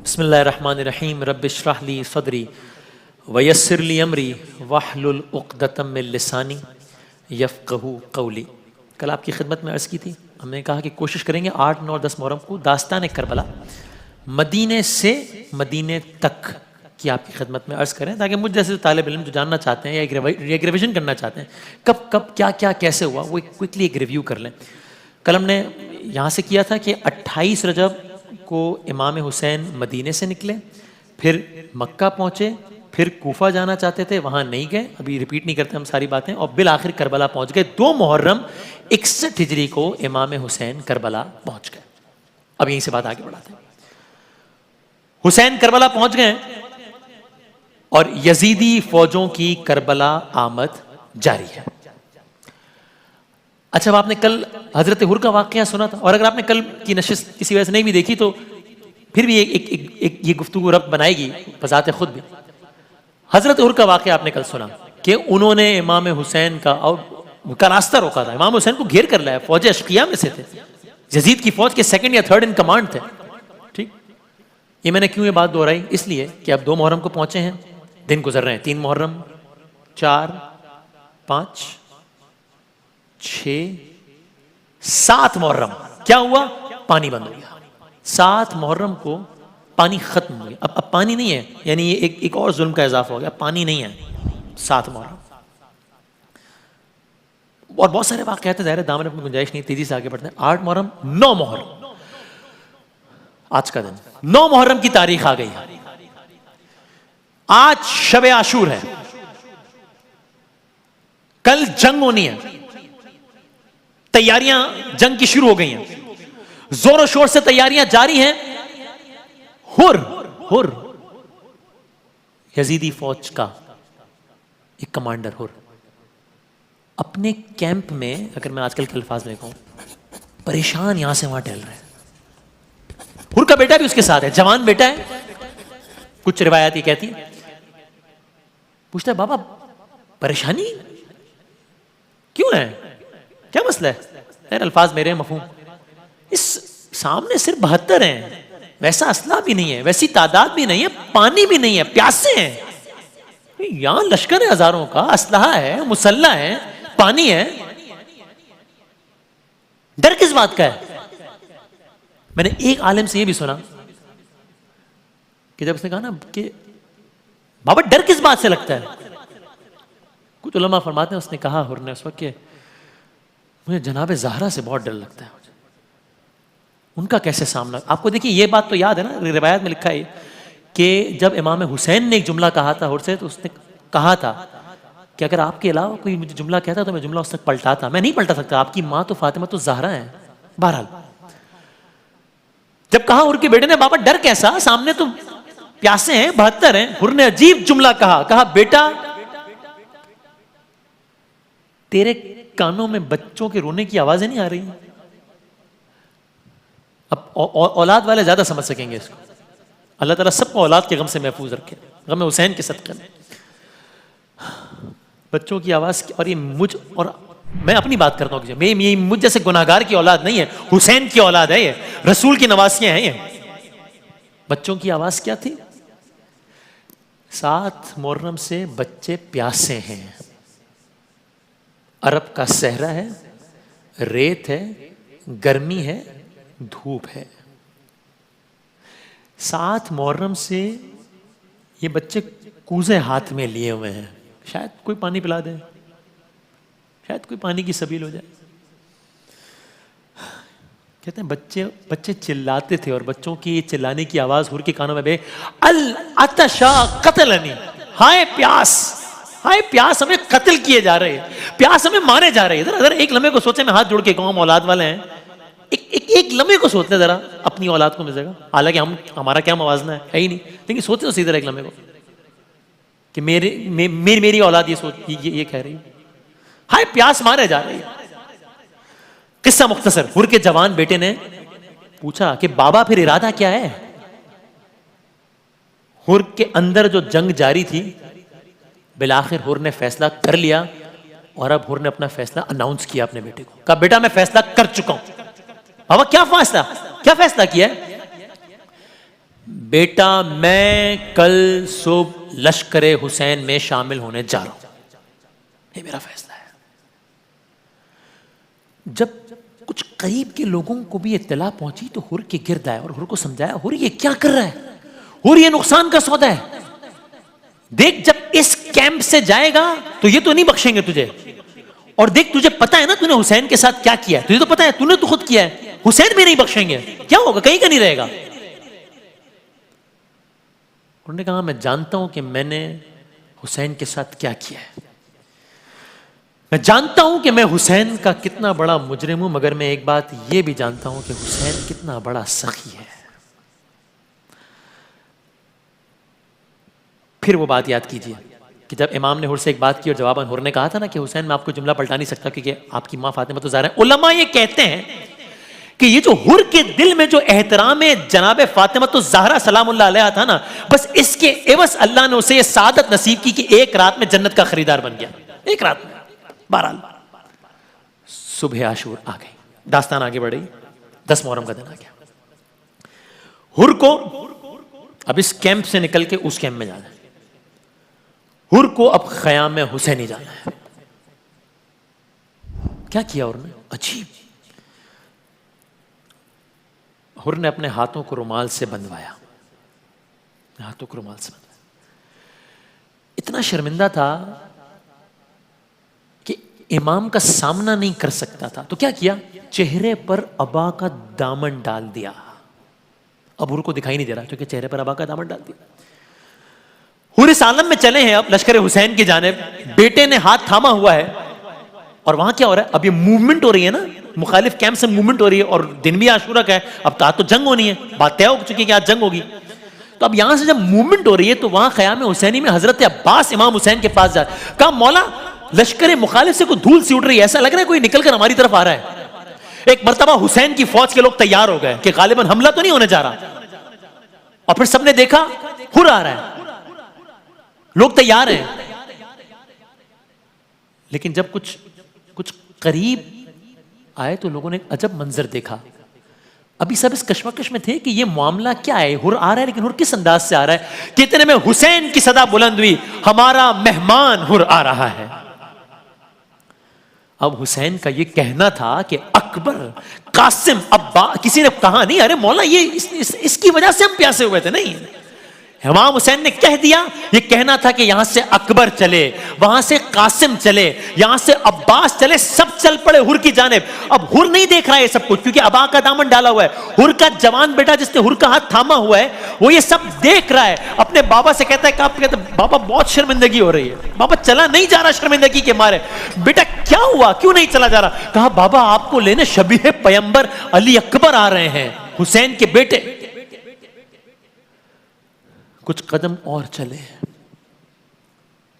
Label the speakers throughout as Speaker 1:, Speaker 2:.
Speaker 1: بسم اللہ الرحمن الرحیم رب اشرح لی صدری ویسر لی امری واحلل عقدۃ من لسانی یفقہوا قولی۔ کل آپ کی خدمت میں عرض کی تھی، ہم نے کہا کہ کوشش کریں گے 8، 9 اور 10 محرم کو داستان کربلا مدینے سے مدینے تک کی آپ کی خدمت میں عرض کریں، تاکہ مجھ جیسے طالب علم جو جاننا چاہتے ہیں یا ایک ریویژن کرنا چاہتے ہیں کب کب کیا کیا کیسے ہوا، وہ کوئکلی ایک ریویو کر لیں۔ کل ہم نے یہاں سے کیا تھا کہ 28 رجب کو امام حسین مدینے سے نکلے، پھر مکہ پہنچے، پھر کوفہ جانا چاہتے تھے، وہاں نہیں گئے، ابھی ریپیٹ نہیں کرتے ہم ساری باتیں، اور بالآخر کربلا پہنچ گئے۔ 2 محرم 61 ہجری کو امام حسین کربلا پہنچ گئے۔ اب یہیں سے بات آگے بڑھاتے ہیں۔ حسین کربلا پہنچ گئے اور یزیدی فوجوں کی کربلا آمد جاری ہے۔ اچھا، اب آپ نے کل حضرت حر کا واقعہ سنا تھا، اور اگر آپ نے کل کی نشست کسی وجہ سے نہیں بھی دیکھی تو پھر بھی یہ گفتگو ربط بنائے گی بذات خود بھی۔ حضرت حر کا واقعہ آپ نے کل سنا کہ انہوں نے امام حسین کا راستہ روکا تھا، امام حسین کو گھیر کر لایا، فوج اشقیاء میں سے تھے، یزید کی فوج کے 2nd یا 3rd ان کمانڈ تھے۔ ٹھیک، یہ میں نے کیوں یہ بات دہرائی؟ اس لیے کہ اب 2 محرم کو پہنچے ہیں، دن گزر رہے ہیں، 3 محرم، 4، 5، 6، 7 محرم کیا ہوا؟ پانی بند ہو گیا۔ 7 محرم کو پانی ختم ہو گیا، اب پانی نہیں ہے، یعنی یہ ایک اور ظلم کا اضافہ ہو گیا، پانی نہیں ہے 7 محرم۔ اور بہت سارے واقعات ہیں، ظاہر ہے دامن میں گنجائش نہیں، تیزی سے آگے بڑھتے ہیں۔ 8 محرم، 9 محرم، آج کا دن 9 محرم کی تاریخ آ گئی ہے۔ آج شب عاشور ہے، کل جنگ ہونی ہے، تیاریاں جنگ کی شروع ہو گئی ہیں، زور و شور سے تیاریاں جاری ہیں۔ ہر یزیدی فوج کا ایک کمانڈر ہر اپنے کیمپ میں، اگر میں آج کل کے الفاظ میں کہوں، پریشان یہاں سے وہاں ٹہل رہے ہیں۔ ہر کا بیٹا بھی اس کے ساتھ ہے، جوان بیٹا ہے، کچھ روایات یہ کہتی ہیں۔ پوچھتا ہے بابا پریشانی کیوں ہے، کیا مسئلہ ہے؟ خیر الفاظ میرے مفہوم، اس سامنے صرف 72 ہیں، ویسا اسلحہ بھی نہیں ہے، ویسی تعداد بھی نہیں ہے، پانی بھی نہیں ہے، پیاسے ہیں۔ یہاں لشکر ہے ہزاروں کا، اسلحہ ہے، مسلح ہے، پانی ہے، ڈر کس بات کا ہے؟ میں نے ایک عالم سے یہ بھی سنا کہ جب اس نے کہا نا کہ بابا ڈر کس بات سے لگتا ہے، کچھ علماء فرماتے ہیں اس نے کہا ہر نے اس وقت کہ مجھے جناب زہرا سے بہت ڈر لگتا ہے، ان کا کیسے سامنا۔ آپ کو دیکھیے یہ بات تو یاد ہے نا، روایت میں لکھا ہے کہ جب امام حسین نے ایک جملہ کہا تھا ہر سے، تو اس نے کہا تھا کہ اگر آپ کے علاوہ کوئی مجھے جملہ کہتا تو میں جملہ اس تک پلٹاتا، میں نہیں پلٹا سکتا، آپ کی ماں تو فاطمہ تو زہرا ہے۔ بہرحال جب کہا ہر کے بیٹے نے بابا ڈر کیسا، سامنے تو پیاسے ہیں، 72 ہیں، ہر نے عجیب جملہ کہا بیٹا تیرے کانوں میں بچوں کے رونے کی آوازیں نہیں آ رہی؟ اب اولاد والے زیادہ سمجھ سکیں گے اس کو، اللہ تعالیٰ سب کو اولاد کے غم سے محفوظ رکھے، غم حسین کے صدقے میں۔ بچوں کی آواز، اور یہ مجھ، اور میں اپنی بات کرتا ہوں، یہ مجھ جیسے گناہگار کی اولاد نہیں ہے، حسین کی اولاد ہے، یہ رسول کی نواسیاں ہیں۔ یہ بچوں کی آواز کیا تھی؟ 7 محرم سے بچے پیاسے ہیں، عرب کا صحرا ہے، ریت ہے، گرمی ہے، دھوپ ہے۔ 7 محرم سے یہ بچے کوزے ہاتھ میں لیے ہوئے ہیں، شاید کوئی پانی پلا دے، شاید کوئی پانی کی سبیل ہو جائے۔ کہتے ہیں بچے چلاتے تھے، اور بچوں کی چلانے کی آواز ہر کے کانوں میں العطشا قتلنی، ہائے پیاس، ہائے پیاس، ہمیں قتل کیے جا رہے ہیں، پیاس ہمیں مارے جا رہے ہیں۔ ذرا ایک لمحے کو سوچیں، میں ہاتھ جوڑ کے کہوں، ہم اولاد والے ہیں، ایک لمحے کو سوچتے ذرا اپنی اولاد کو ملے گا، حالانکہ ہمارا کیا موازنہ ہے ہی نہیں، لیکن سوچتے تو سیدھا ایک لمحے کو کہ میری اولاد یہ کہہ رہی ہے، ہائے پیاس مارے جا رہی ہے۔ قصہ مختصر، ہر کے جوان بیٹے نے پوچھا کہ بابا پھر ارادہ کیا ہے؟ ہر کے اندر جو جنگ جاری تھی، بالآخر ہر نے فیصلہ کر لیا، اور اب ہر نے اپنا فیصلہ اناؤنس کیا اپنے بیٹے کو، کہا بیٹا میں فیصلہ کر چکا ہوں۔ بابا کیا فیصلہ کیا ہے؟ بیٹا میں کل صبح لشکر حسین میں شامل ہونے جا رہا ہوں، یہ میرا فیصلہ ہے۔ جب کچھ قریب کے لوگوں کو بھی اطلاع پہنچی تو حر کے گرد آئے اور حر کو سمجھایا، حر یہ کیا کر رہا ہے، حر یہ نقصان کا سودا ہے، دیکھ جب اس کیمپ سے جائے گا تو یہ تو نہیں بخشیں گے تجھے، اور دیکھ تجھے پتا ہے نا تو نے حسین کے ساتھ کیا کیا ہے، تجھے تو پتا ہے، تو نے تو خود کیا ہے، حسین بھی نہیں بخشیں گے، کیا ہوگا، کہیں کا نہیں رہے گا۔ انہوں نے کہا میں جانتا ہوں کہ میں نے حسین کے ساتھ کیا کیا ہے، میں جانتا ہوں کہ میں حسین کا کتنا بڑا مجرم ہوں، مگر میں ایک بات یہ بھی جانتا ہوں کہ حسین کتنا بڑا سخی ہے۔ پھر وہ بات یاد کیجئے کہ جب امام نے حر سے ایک بات کی اور جواباً حر نے کہا تھا نا کہ حسین میں آپ کو جملہ پلٹا نہیں سکتا کیونکہ آپ کی ماں فاطمہ تو زہرا ہے۔ علماء یہ کہتے ہیں کہ یہ جو حر کے دل میں جو احترام جناب فاطمہ تو زہرا سلام اللہ علیہ تھا نا، بس اس کے عوض اللہ نے اسے یہ سعادت نصیب کی کہ ایک رات میں جنت کا خریدار بن گیا، ایک رات میں۔ بہرحال صبح عاشور آ گئی، داستان آگے بڑھ رہی، 10 محرم کا دن آ گیا۔ حر کو اب اس کیمپ سے نکل کے اس کیمپ میں جانا ہے، حر کو اب خیام حسینی جانا ہے۔ کیا کیا حر نے؟ عجیب، حر نے اپنے ہاتھوں کو رومال سے بندھوایا، ہاتھوں کو رومال سے بندھوایا، اتنا شرمندہ تھا کہ امام کا سامنا نہیں کر سکتا تھا، تو کیا کیا، چہرے پر عبا کا دامن ڈال دیا۔ اب حر کو دکھائی نہیں دے رہا کیونکہ چہرے پر عبا کا دامن ڈال دیا۔ حر اس عالم میں چلے ہیں اب لشکر حسین کی جانب، بیٹے نے ہاتھ تھاما ہوا ہے، اور وہاں کیا ہو رہا ہے، اب یہ موومنٹ ہو رہی ہے نا، مخالف کیمپ سے موومنٹ ہو رہی ہے، اور دن بھی عاشورہ کا ہے، اب تو جنگ ہونی ہے، بات طے ہو چکی ہے کہ آج جنگ ہوگی۔ تو اب یہاں سے جب موومنٹ ہو رہی ہے تو وہاں خیام حسینی میں حضرت عباس امام حسین کے پاس جا کہا مولا لشکر مخالف سے کوئی دھول سی اٹھ رہی ہے، ایسا لگ رہا ہے کوئی نکل کر ہماری طرف آ رہا ہے۔ ایک مرتبہ حسین کی فوج کے لوگ تیار ہو گئے کہ غالباً حملہ تو نہیں ہونے جا رہا، اور پھر سب نے دیکھا حر آ رہا ہے، لوگ تیار ہیں، لیکن جب کچھ قریب آئے تو لوگوں نے عجب منظر دیکھا۔ ابھی سب اس کشمکش میں تھے کہ یہ معاملہ کیا ہے، حر آ رہا ہے لیکن حر کس انداز سے آ رہا ہے، کہ اتنے میں حسین کی صدا بلند ہوئی، ہمارا مہمان حر آ رہا ہے۔ اب حسین کا یہ کہنا تھا کہ اکبر، قاسم، کسی نے کہا نہیں ارے مولا یہ اس کی وجہ سے ہم پیاسے ہوئے تھے، نہیں، امام حسین نے کہہ دیا، یہ کہنا تھا کہ یہاں سے اکبر چلے، وہاں سے قاسم چلے، یہاں سے عباس چلے، سب چل پڑے حر کی جانب۔ اب حر نہیں دیکھ رہا ہے یہ سب کچھ کیونکہ ابا کا دامن ڈالا ہوا ہے، حر کا جوان بیٹا جس نے حر کا ہاتھ تھاما ہوا ہے وہ یہ سب دیکھ رہا ہے، اپنے بابا سے کہتا ہے کہ بابا بہت شرمندگی ہو رہی ہے، بابا چلا نہیں جا رہا شرمندگی کے مارے، بیٹا کیا ہوا کیوں نہیں چلا جا رہا؟ کہا بابا آپ کو لینے شبیہ پیمبر علی اکبر آ رہے ہیں، حسین کے بیٹے۔ کچھ قدم اور چلے،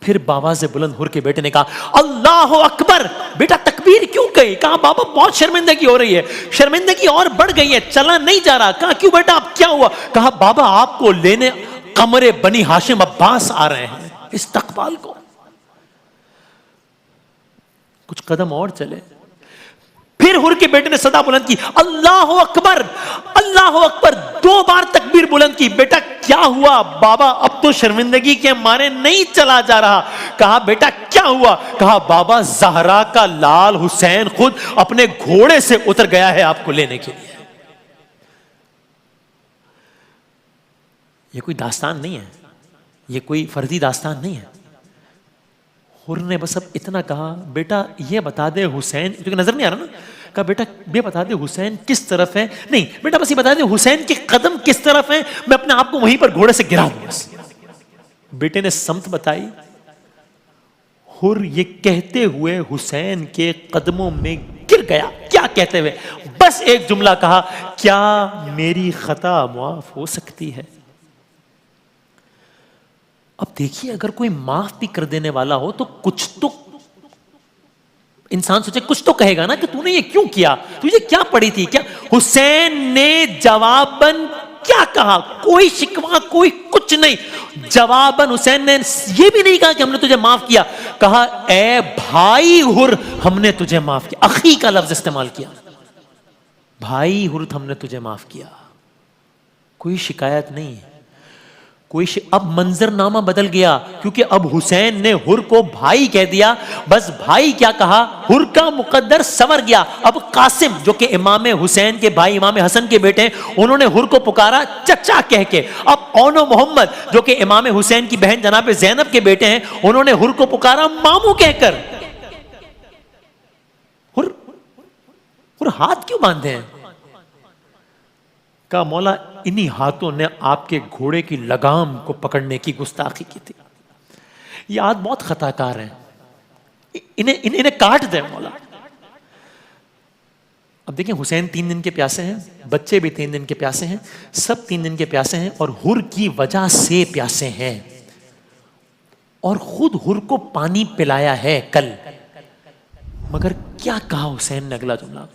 Speaker 1: پھر باواز بلند حر کے بیٹے نے کہا اللہ اکبر، بیٹا تکبیر کیوں کہی؟ کہا بابا بہت شرمندگی ہو رہی ہے، شرمندگی اور بڑھ گئی ہے، چلا نہیں جا رہا۔ کہا کیوں بیٹا اب کیا ہوا؟ کہا بابا آپ کو لینے قمر بنی ہاشم عباس آ رہے ہیں استقبال کو۔ کچھ قدم اور چلے، پھر حر کے بیٹے نے صدا بلند کی اللہ اکبر، اللہ اکبر، 2 بار تکبیر بلند کی۔ بیٹا کیا ہوا؟ بابا اب تو شرمندگی کے مارے نہیں چلا جا رہا۔ کہا بیٹا کیا ہوا؟ کہا بابا زہرا کا لال حسین خود اپنے گھوڑے سے اتر گیا ہے آپ کو لینے کے لیے۔ یہ کوئی داستان نہیں ہے، یہ کوئی فردی داستان نہیں ہے۔ حر نے بس اب اتنا کہا بیٹا یہ بتا دے حسین، کیونکہ نظر نہیں آ رہا نا، کہا بیٹا یہ بتا دے حسین کس طرف ہے، نہیں بیٹا بس یہ بتا دے حسین کے قدم کس طرف ہیں، میں اپنے آپ کو وہیں پر گھوڑے سے گرا دوں بس۔ بیٹے نے سمت بتائی، حر یہ کہتے ہوئے حسین کے قدموں میں گر گیا۔ کیا کہتے ہوئے؟ بس ایک جملہ کہا، کیا میری خطا معاف ہو سکتی ہے؟ اب دیکھیے اگر کوئی معاف بھی کر دینے والا ہو تو کچھ تو انسان سوچے، کچھ تو کہے گا نا کہ تو نے یہ کیوں کیا، تجھے کیا پڑی تھی کیا؟ حسین نے جواباً کیا کہا؟ کوئی شکوہ کوئی کچھ نہیں، جواباً حسین نے یہ بھی نہیں کہا کہ ہم نے تجھے معاف کیا، کہا اے بھائی حر ہم نے تجھے معاف کیا، اخی کا لفظ استعمال کیا، بھائی حر ہم نے تجھے معاف کیا، کوئی شکایت نہیں ہے۔ اب منظر نامہ بدل گیا، کیونکہ اب حسین نے حر کو بھائی کہہ دیا، بس بھائی کیا کہا، حر کا مقدر سنور گیا۔ اب قاسم جو کہ امام حسین کے بھائی امام حسن کے بیٹے ہیں، انہوں نے حر کو پکارا چچا کہہ کے۔ اب اون و محمد جو کہ امام حسین کی بہن جناب زینب کے بیٹے ہیں، انہوں نے حر کو پکارا ماموں کہہ کر۔ حر ہاتھ کیوں باندھے ہیں؟ کہا مولا انہی ہاتھوں نے آپ کے گھوڑے کی لگام کو پکڑنے کی گستاخی کی تھی، یہ ہاتھ بہت خطا کار ہیں، انہیں کاٹ دیں مولا۔ اب دیکھیں حسین 3 دن کے پیاسے ہیں، بچے بھی 3 دن کے پیاسے ہیں، سب 3 دن کے پیاسے ہیں، اور حر کی وجہ سے پیاسے ہیں، اور خود حر کو پانی پلایا ہے کل۔ مگر کیا کہا حسین نے اگلا جملہ؟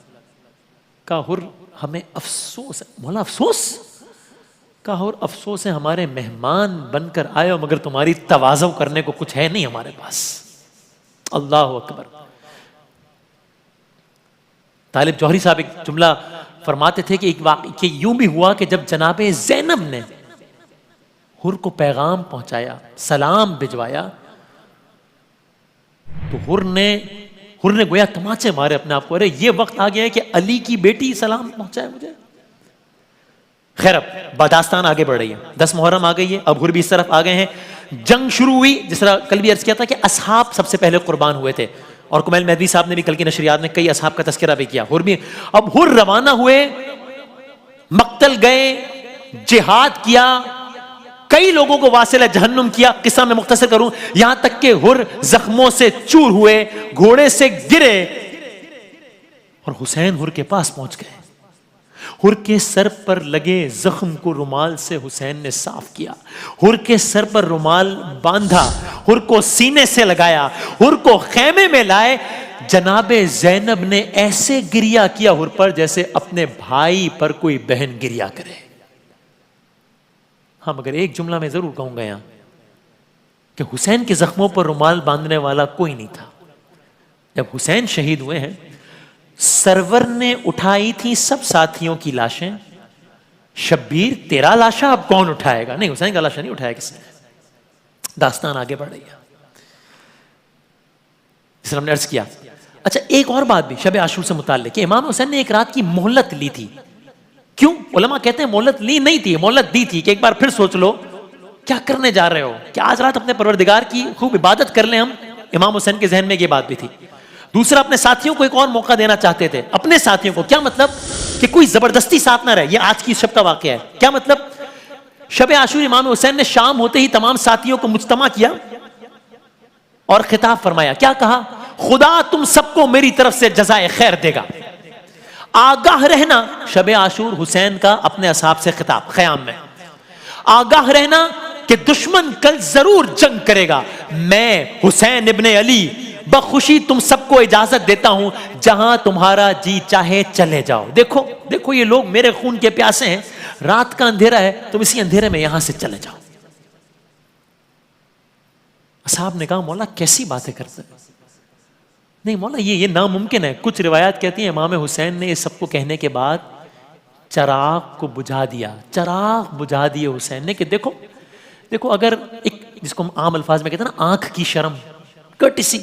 Speaker 1: کہا حر ہمیں افسوس ہے مولا، افسوس؟ کہا حر افسوس ہے ہمارے مہمان بن کر آئے ہو، مگر تمہاری تواضع کرنے کو کچھ ہے نہیں ہمارے پاس۔ اللہ اکبر۔ طالب جوہری صاحب ایک جملہ فرماتے تھے کہ کہ یوں بھی ہوا کہ جب جناب زینب نے حر کو پیغام پہنچایا، سلام بھجوایا، تو حر نے گویا تماچے مارے اپنے آپ کو، ارے یہ وقت آ گیا ہے کہ علی کی بیٹی سلام پہنچائے مجھے۔ خیر اب داستان آگے بڑھ رہی ہے، 10 محرم آ گئی ہے، اب حر بھی اس طرف آ گئے ہیں، جنگ شروع ہوئی۔ جس طرح کل بھی عرض کیا تھا کہ اصحاب سب سے پہلے قربان ہوئے تھے، اور کمیل مہدوی صاحب نے بھی کل کی نشریات میں کئی اصحاب کا تذکرہ بھی کیا۔ اب حر روانہ ہوئے، مقتل گئے، جہاد کیا، کئی لوگوں کو واصل جہنم کیا۔ قصہ میں مختصر کروں، یہاں تک کہ حر زخموں سے چور ہوئے، گھوڑے سے گرے، اور حسین حر کے پاس پہنچ گئے۔ حر کے سر پر لگے زخم کو رومال سے حسین نے صاف کیا، حر کے سر پر رومال باندھا، حر کو سینے سے لگایا، حر کو خیمے میں لائے۔ جناب زینب نے ایسے گریا کیا حر پر جیسے اپنے بھائی پر کوئی بہن گریا کرے۔ ہاں مگر ایک جملہ میں ضرور کہوں گا یہاں کہ حسین کے زخموں پر رومال باندھنے والا کوئی نہیں تھا۔ جب حسین شہید ہوئے ہیں، سرور نے اٹھائی تھی سب ساتھیوں کی لاشیں، شبیر تیرا لاشا اب کون اٹھائے گا؟ نہیں، حسین کا لاشا نہیں اٹھایا کسی نے۔ داستان آگے بڑھ رہی ہے، اس نے عرض کیا۔ اچھا ایک اور بات بھی شب عاشور سے متعلق کہ امام حسین نے ایک رات کی مہلت لی تھی۔ کیوں؟ علماء کہتے ہیں مہلت لی نہیں تھی، مہلت دی تھی کہ ایک بار پھر سوچ لو کیا کرنے جا رہے ہو، کہ آج رات اپنے پروردگار کی خوب عبادت کر لیں ہم۔ امام حسین کے ذہن میں یہ بات بھی تھی۔ دوسرا، اپنے ساتھیوں کو ایک اور موقع دینا چاہتے تھے، اپنے ساتھیوں کو۔ کیا مطلب؟ کہ کوئی زبردستی ساتھ نہ رہے۔ یہ آج کی شب کا واقعہ ہے۔ کیا مطلب؟ شب عاشور امام حسین نے شام ہوتے ہی تمام ساتھیوں کو مجتمع کیا اور خطاب فرمایا۔ کیا کہا؟ خدا تم سب کو میری طرف سے جزائے خیر دے گا، آگاہ رہنا۔ شب عاشور حسین کا اپنے اصحاب سے خطاب خیام میں، آگاہ رہنا کہ دشمن کل ضرور جنگ کرے گا، میں حسین ابن علی بخوشی تم سب کو اجازت دیتا ہوں، جہاں تمہارا جی چاہے چلے جاؤ۔ دیکھو یہ لوگ میرے خون کے پیاسے ہیں، رات کا اندھیرا ہے، تم اسی اندھیرے میں یہاں سے چلے جاؤ۔ اصحاب نے کہا مولا کیسی باتیں کرتے ہیں؟ نہیں مولا یہ ناممکن ہے۔ کچھ روایات کہتی ہیں امام حسین نے یہ سب کو کہنے کے بعد چراغ کو بجھا دیا، چراغ بجھا دیے حسین نے کہ دیکھو اگر ایک جس کو ہم عام الفاظ میں کہتے ہیں نا آنکھ کی شرم، کٹسی،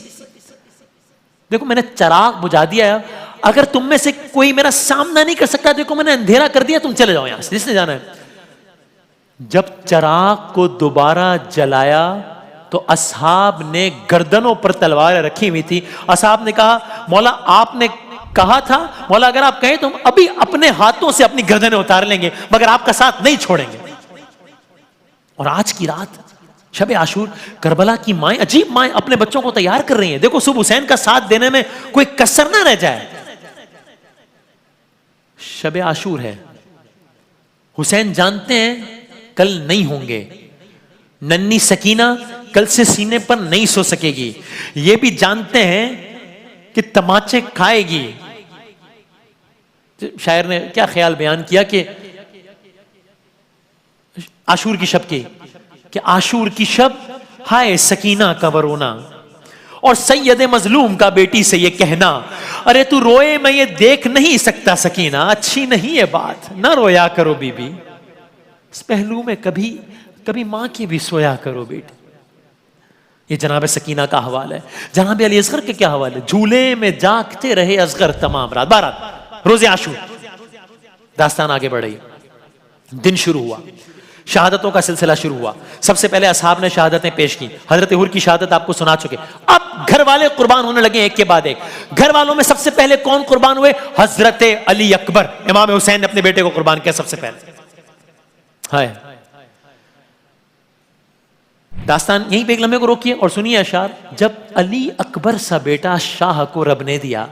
Speaker 1: دیکھو میں نے چراغ بجھا دیا، اگر تم میں سے کوئی میرا سامنا نہیں کر سکتا، دیکھو میں نے اندھیرا کر دیا، تم چلے جاؤ یہاں سے، جس نے جانا ہے۔ جب چراغ کو دوبارہ جلایا تو اصحاب نے گردنوں پر تلواریں رکھی ہوئی تھی۔ اصحاب نے کہا مولا آپ نے کہا تھا، مولا اگر آپ کہیں تو ہم ابھی اپنے ہاتھوں سے اپنی گردنیں اتار لیں گے، مگر آپ کا ساتھ نہیں چھوڑیں گے۔ اور آج کی رات شب عاشور، کربلا کی مائیں، عجیب مائیں اپنے بچوں کو تیار کر رہی ہیں، دیکھو صبح حسین کا ساتھ دینے میں کوئی کسر نہ رہ جائے۔ شب عاشور ہے، حسین جانتے ہیں کل نہیں ہوں گے، ننھی سکینہ کل سے سینے پر نہیں سو سکے گی، یہ بھی جانتے ہیں کہ تماچے کھائے گی۔ شاعر نے کیا خیال بیان کیا کہ عاشور کی شب کی، کہ عاشور کی شب ہائے سکینہ کا ورونا، اور سید مظلوم کا بیٹی سے یہ کہنا، ارے تو روئے میں یہ دیکھ نہیں سکتا سکینہ، اچھی نہیں ہے بات، نہ رویا کرو بی بی، اس پہلو میں کبھی کبھی ماں کی بھی سویا کرو بیٹی. یہ جناب سکینہ کا حوال ہے. جناب علی اصغر کے کیا حوال ہے؟ جھولے میں جاگتے رہے اصغر تمام رات. بارات روز عاشور. داستان آگے بڑھ رہی. دن شروع ہوا, شہادتوں کا سلسلہ شروع ہوا. سب سے پہلے اصحاب نے شہادتیں پیش کی. حضرت حور کی شہادت آپ کو سنا چکے. اب گھر والے قربان ہونے لگے ایک کے بعد ایک. گھر والوں میں سب سے پہلے کون قربان ہوئے؟ حضرت علی اکبر. امام حسین نے اپنے بیٹے کو قربان کیا سب سے پہلے. ہائے داستان یہیں پہ ایک لمحے کو روکیے اور سنیے اشعار. جب علی اکبر سا بیٹا شاہ کو رب نے دیا,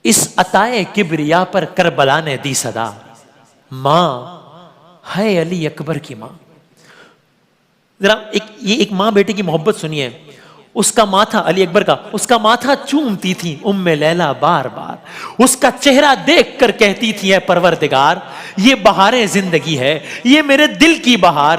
Speaker 1: اس عطائے کبریا پر کربلا نے دی صدا. ماں ہے علی اکبر کی ماں. ذرا یہ ایک ماں بیٹے کی محبت سنیے. اس کا ماتھا علی اکبر کا, اس کا ماتھا چومتی تھی ام لیلا بار بار. اس کا چہرہ دیکھ کر کہتی تھی اے پروردگار, یہ بہار زندگی ہے, یہ میرے دل کی بہار.